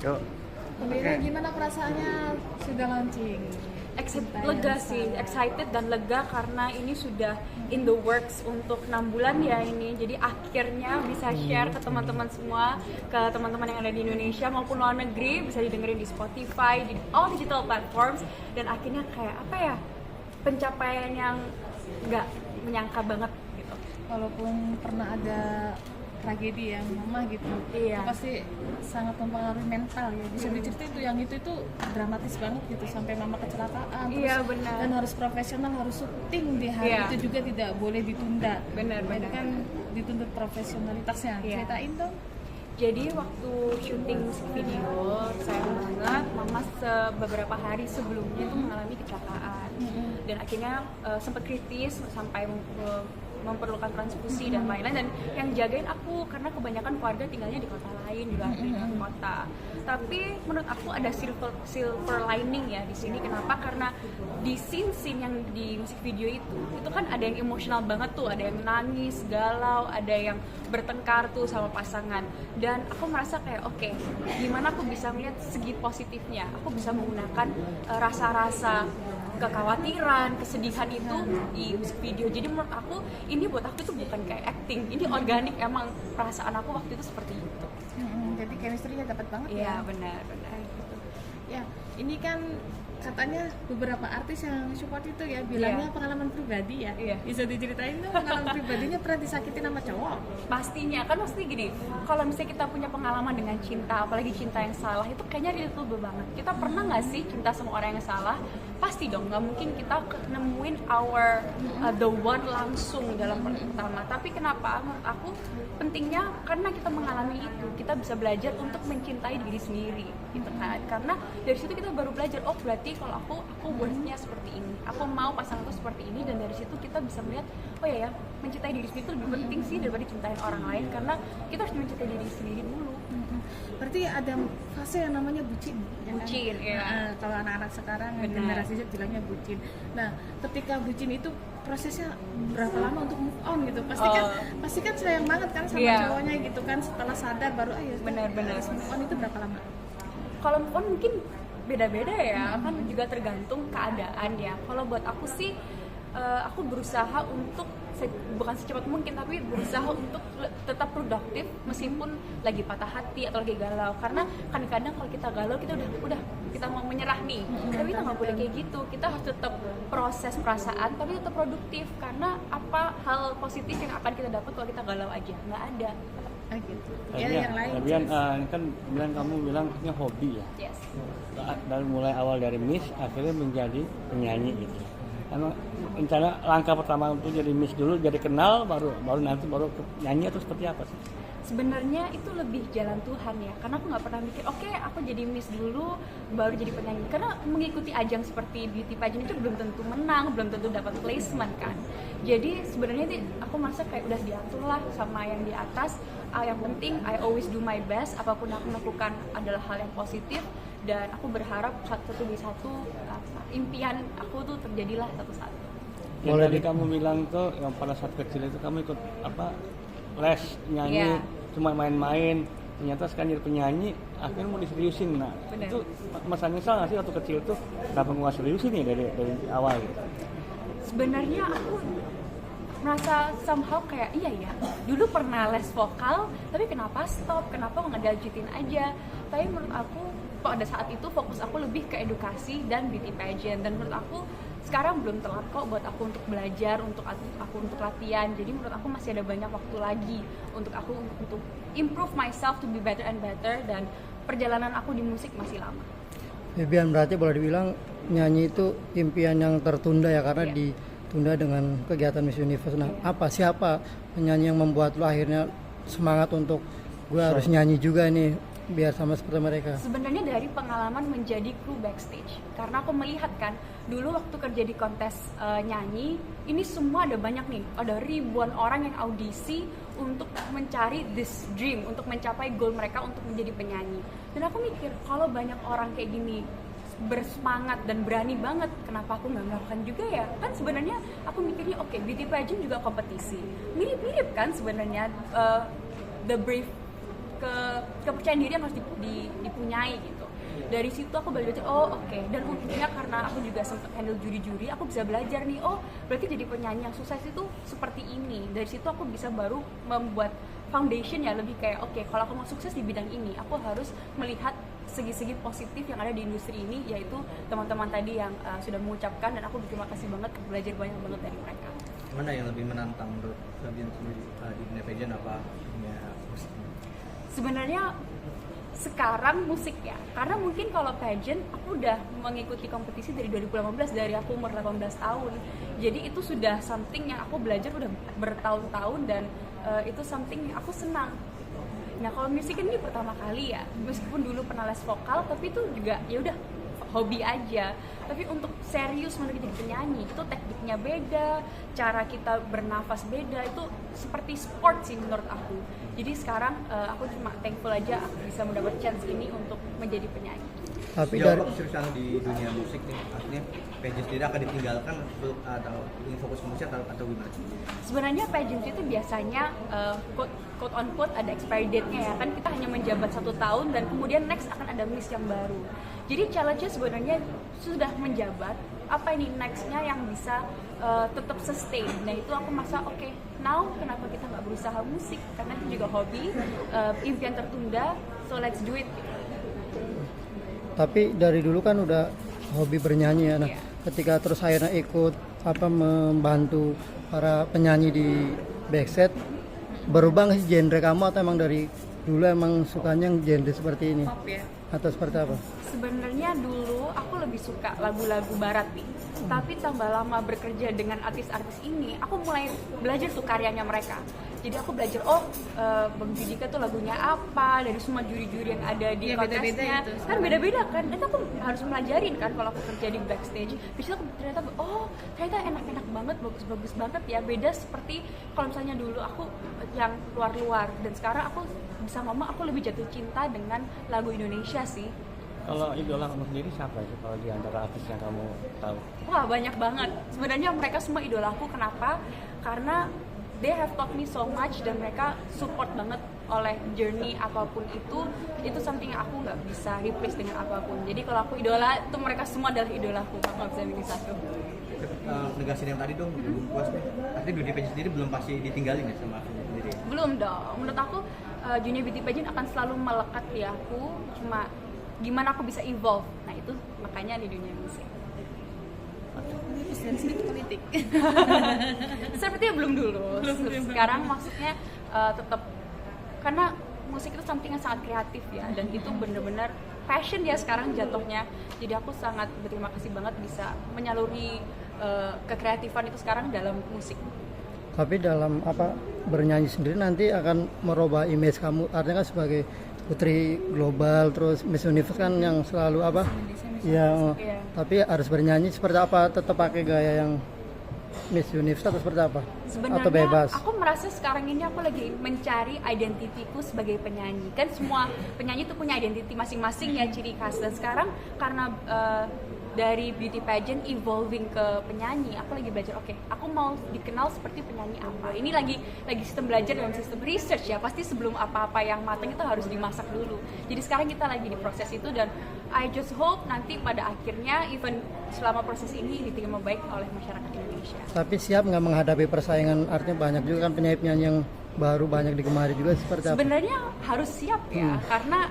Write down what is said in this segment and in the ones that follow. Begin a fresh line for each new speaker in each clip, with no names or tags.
Yuk.
Pemirsa, gimana perasaannya sudah launching?
Lega sih, excited dan lega karena ini sudah in the works untuk 6 bulan ya ini. Jadi akhirnya bisa share ke teman-teman semua, ke teman-teman yang ada di Indonesia maupun luar negeri, bisa didengerin di Spotify, di all digital platforms, dan akhirnya kayak apa ya, pencapaian yang nggak menyangka banget gitu.
Walaupun pernah ada tragedi yang mama gitu,
Iya.
itu pasti sangat mempengaruhi mental ya. Bisa diceritain tuh yang itu dramatis banget gitu, sampai mama kecelakaan.
Iya,
terus,
benar.
dan harus profesional, harus syuting di hari
Iya.
itu juga tidak boleh ditunda.
Benar,
Nah, itu
benar.
kan dituntut profesionalitasnya.
Iya.
Ceritain dong.
Jadi waktu syuting musik video, sayang banget mama beberapa hari sebelumnya itu mengalami kecelakaan. Dan akhirnya sempat kritis sampai memerlukan transfusi dan lain-lain, dan yang jagain aku karena kebanyakan keluarga tinggalnya di kota lain, di luar kota. Tapi menurut aku ada silver lining ya di sini. Kenapa? Karena di scene yang di musik video itu kan ada yang emosional banget tuh, ada yang nangis, galau, ada yang bertengkar tuh sama pasangan. Dan aku merasa kayak oke, gimana aku bisa melihat segi positifnya? Aku bisa menggunakan rasa-rasa kekhawatiran, kesedihan itu di musik video. Jadi menurut aku ini buat aku itu bukan kayak acting, ini organik, emang perasaan aku waktu itu seperti itu.
Jadi chemistry-nya dapat banget
Iya,
ya.
benar.
Ya, ini kan katanya beberapa artis yang support itu ya bilangnya
Iya.
pengalaman pribadi ya.
Iya.
Bisa diceritain dong pengalaman pribadinya pernah disakitin sama cowok?
Pastinya kan, pasti gini, kalau misalnya kita punya pengalaman dengan cinta, apalagi cinta yang salah, itu kayaknya relatable banget. Kita pernah nggak sih cinta sama orang yang salah? Pasti dong, nggak mungkin kita nemuin the one langsung dalam pertama. Tapi kenapa? Menurut aku pentingnya karena kita mengalami itu, kita bisa belajar untuk mencintai diri sendiri, gitu kan? Karena dari situ kita baru belajar, oh berarti kalau aku worth-nya seperti ini, aku mau pasanganku seperti ini, dan dari situ kita bisa melihat, oh ya, mencintai diri sendiri itu lebih penting sih daripada cintain orang lain, karena kita harus mencintai diri sendiri dulu.
Berarti ada fase yang namanya bucin. Ya kan?
Bucin, iya.
Nah, kalau anak-anak sekarang
Benar.
generasi Z bilangnya bucin. Nah, ketika bucin itu prosesnya berapa lama untuk move on gitu? Pasti kan sayang banget kan sama
Iya.
cowoknya gitu kan, setelah sadar baru ayo.
Benar-benar.
Move on itu berapa lama?
Kalau move on mungkin beda-beda ya, kan juga tergantung keadaan ya. Kalau buat aku sih, aku berusaha untuk bukan secepat mungkin, tapi berusaha untuk tetap produktif meskipun lagi patah hati atau lagi galau. Karena kadang-kadang kalau kita galau, kita udah kita mau menyerah nih, tapi kita nggak boleh kayak gitu. Kita harus tetap proses perasaan tapi tetap produktif, karena apa hal positif yang akan kita dapat kalau kita galau aja? Nggak ada.
Gitu. Ya, yang lain.
Kemudian kan kamu bilang ini hobi ya.
Yes.
Dari mulai awal dari Miss akhirnya menjadi penyanyi gitu. Emang rencana langkah pertama untuk jadi Miss dulu, jadi kenal, baru nanti nyanyi, atau seperti apa sih?
Sebenarnya itu lebih jalan Tuhan ya, karena aku nggak pernah mikir oke, aku jadi Miss dulu baru jadi penyanyi, karena mengikuti ajang seperti beauty pageant itu belum tentu menang, belum tentu dapat placement kan. Jadi sebenarnya aku merasa kayak udah diatur lah sama yang di atas. Yang penting I always do my best, apapun aku lakukan adalah hal yang positif, dan aku berharap satu demi satu impian aku tuh terjadilah satu-satu.
Yang tadi kamu bilang tuh yang pada saat kecil itu kamu ikut les nyanyi, cuma main-main, ternyata sekarang jadi penyanyi, akhirnya mau diseriusin. Nah,
bener.
itu masa nyesal nggak sih waktu kecil tuh kenapa nggak seriusin ya dari awal gitu?
Sebenarnya aku merasa somehow kayak iya ya, dulu pernah les vokal, tapi kenapa stop, kenapa nggak dilanjutin aja. Tapi menurut aku pada saat itu fokus aku lebih ke edukasi dan beauty pageant, dan menurut aku sekarang belum telat kok buat aku untuk belajar, untuk latihan. Jadi menurut aku masih ada banyak waktu lagi untuk aku untuk improve myself to be better and better, dan perjalanan aku di musik masih lama.
Bian, berarti boleh dibilang nyanyi itu impian yang tertunda ya, karena ditunda dengan kegiatan Miss Universe. Nah, siapa penyanyi yang membuat lo akhirnya semangat untuk gue harus nyanyi juga nih biar sama seperti mereka?
Sebenarnya dari pengalaman menjadi kru backstage, karena aku melihat kan dulu waktu kerja di kontes nyanyi ini semua ada banyak nih, ada ribuan orang yang audisi untuk mencari this dream, untuk mencapai goal mereka untuk menjadi penyanyi. Dan aku mikir kalau banyak orang kayak gini bersemangat dan berani banget, kenapa aku nggak melakukan juga ya? Kan sebenarnya aku mikirnya oke, beauty pageant juga kompetisi, mirip-mirip kan sebenarnya, the brave kepercayaan diri yang harus dipunyai gitu. Dari situ aku belajar, dan untungnya karena aku juga sempat handle juri-juri, aku bisa belajar nih, berarti jadi penyanyi yang sukses itu seperti ini. Dari situ aku bisa baru membuat foundation ya, lebih kayak kalau aku mau sukses di bidang ini, aku harus melihat segi-segi positif yang ada di industri ini, yaitu teman-teman tadi yang sudah mengucapkan, dan aku berterima kasih banget, belajar banyak banget dari mereka.
Mana yang lebih menantang menurut Fabian sendiri di dunia pageant apa dunia musik?
Sebenarnya sekarang musik ya, karena mungkin kalau pageant aku udah mengikuti kompetisi dari 2018, dari aku umur 18 tahun, jadi itu sudah something yang aku belajar udah bertahun-tahun, dan itu something yang aku senang. Nah kalau musik ini pertama kali ya, meskipun dulu pernah les vokal, tapi itu juga ya udah hobi aja. Tapi untuk serius menjadi penyanyi itu tekniknya beda, cara kita bernafas beda, itu seperti sport sih menurut aku. Jadi sekarang aku cuma thankful aja aku bisa mendapat chance ini untuk menjadi penyanyi.
Tapi
Sejauh
dari
apa keseriusan di dunia musik nih, artinya pageant sendiri akan ditinggalkan atau ingin fokus ke musik atau gimana?
Sebenarnya pageant itu biasanya quote on quote ada expiry date-nya ya, kan kita hanya menjabat 1 tahun dan kemudian next akan ada miss yang baru. Jadi challenge-nya sebenarnya sudah menjabat, apa ini next-nya yang bisa tetap sustain. Nah itu aku merasa now kenapa kita nggak berusaha musik, karena itu juga hobi, impian tertunda, so let's do it.
Tapi dari dulu kan udah hobi bernyanyi ya. Nah,
Iya.
ketika terus akhirnya ikut membantu para penyanyi di backstage, berubah nggak sih genre kamu, atau emang dari dulu emang sukanya yang genre seperti ini?
Pop ya.
Atau seperti apa?
Sebenarnya dulu aku lebih suka lagu-lagu barat nih. Tapi tambah lama bekerja dengan artis-artis ini, aku mulai belajar tuh karyanya mereka. Jadi aku belajar, Bang Judika tuh lagunya apa, dari semua juri-juri yang ada di
Iya, beda-beda
kontesnya.
itu,
Kan beda-beda kan, itu aku harus pelajarin kan kalau aku kerja di backstage. Bisa aku ternyata, ternyata enak-enak banget, bagus-bagus banget ya. Beda seperti kalau misalnya dulu aku yang luar-luar, dan sekarang aku bisa ngomong aku lebih jatuh cinta dengan lagu Indonesia sih.
Kalau idola kamu sendiri siapa sih kalau di antara artis yang kamu tahu?
Wah banyak banget. Sebenarnya mereka semua idolaku. Kenapa? Karena they have taught me so much, dan mereka support banget oleh journey apapun itu something yang aku nggak bisa replace dengan apapun. Jadi kalau aku idola, itu mereka semua adalah idolaku. Aku nggak bisa milih satu.
Negasin yang tadi dong, belum puas nih. Artinya dunia pageant sendiri belum pasti ditinggalin ya sama aku sendiri.
Belum dong. Menurut aku dunia beauty pageant akan selalu melekat di aku. Cuma gimana aku bisa evolve. Nah itu makanya di dunia musik.
Terus dari sini ke politik.
Sepertinya belum dulu. Sekarang maksudnya tetap, karena musik itu something yang sangat kreatif ya, dan itu benar-benar passion ya sekarang jatuhnya. Jadi aku sangat berterima kasih banget bisa menyaluri kekreatifan itu sekarang dalam musik.
Tapi dalam bernyanyi sendiri nanti akan merubah image kamu, artinya kan sebagai putri global, terus Miss Universe kan yang selalu
Iya.
tapi harus bernyanyi seperti apa, tetap pakai gaya yang Miss Universe atau seperti apa?
Sebenarnya
Atau bebas?
aku merasa sekarang ini aku lagi mencari identitiku sebagai penyanyi. Kan semua penyanyi tuh punya identiti masing-masing ya, ciri khas. Dan sekarang karena dari beauty pageant evolving ke penyanyi, aku lagi belajar, aku mau dikenal seperti penyanyi apa. Ini lagi sistem belajar dalam sistem research ya. Pasti sebelum apa-apa yang matang itu harus dimasak dulu. Jadi sekarang kita lagi di proses itu, dan I just hope nanti pada akhirnya even selama proses ini diterima baik oleh masyarakat Indonesia.
Tapi siap nggak menghadapi persaingan, artinya banyak juga kan penyanyi-penyanyi yang baru banyak digemari juga, seperti apa?
Sebenarnya harus siap ya, karena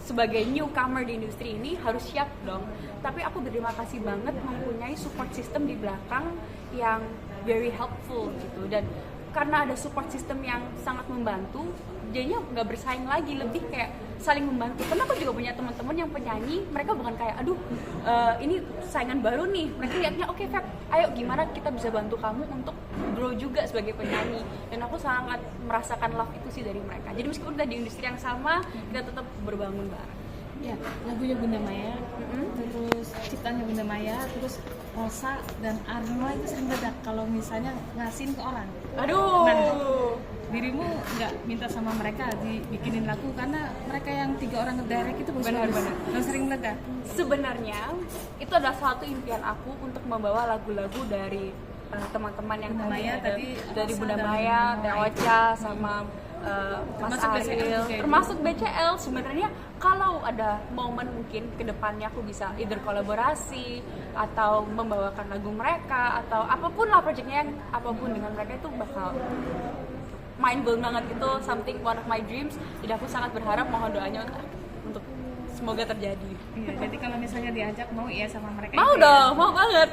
sebagai newcomer di industri ini harus siap dong. Tapi aku berterima kasih banget mempunyai support system di belakang yang very helpful gitu, dan karena ada support system yang sangat membantu, jadinya nggak bersaing lagi, lebih kayak saling membantu. Karena aku juga punya teman-teman yang penyanyi, mereka bukan kayak ini saingan baru nih, mereka lihatnya Feb, ayo gimana kita bisa bantu kamu untuk grow juga sebagai penyanyi. Dan aku sangat merasakan love itu sih dari mereka. Jadi meskipun kita di industri yang sama, kita tetap berbangun bareng.
Ya, lagunya Bunda Maya, terus ciptaannya Bunda Maya, terus Rosa dan Arnold itu sering beda kalau misalnya ngasihin ke orang.
Aduh.
Nah, dirimu nggak minta sama mereka dibikinin lagu karena mereka yang 3 orang ngedirect itu
Benar-benar.
dan sering meledak.
Sebenarnya itu adalah satu impian aku untuk membawa lagu-lagu dari teman-teman yang
Bunda Maya
ada,
tadi,
dari
Rosa
Bunda
dan
Maya,
Bunda
dan
Maya.
Ocha sama Mas
Termasuk BCL
Ariel,
juga ya?
termasuk BCL. Sebenarnya kalau ada momen mungkin kedepannya aku bisa either kolaborasi atau membawakan lagu mereka atau apapun lah projectnya, apapun dengan mereka itu bakal mind blown banget. Itu something one of my dreams. Jadi aku sangat berharap, mohon doanya untuk semoga terjadi.
Iya, jadi kalau misalnya diajak mau ya sama mereka
Mau
itu ya?
dong, mau banget.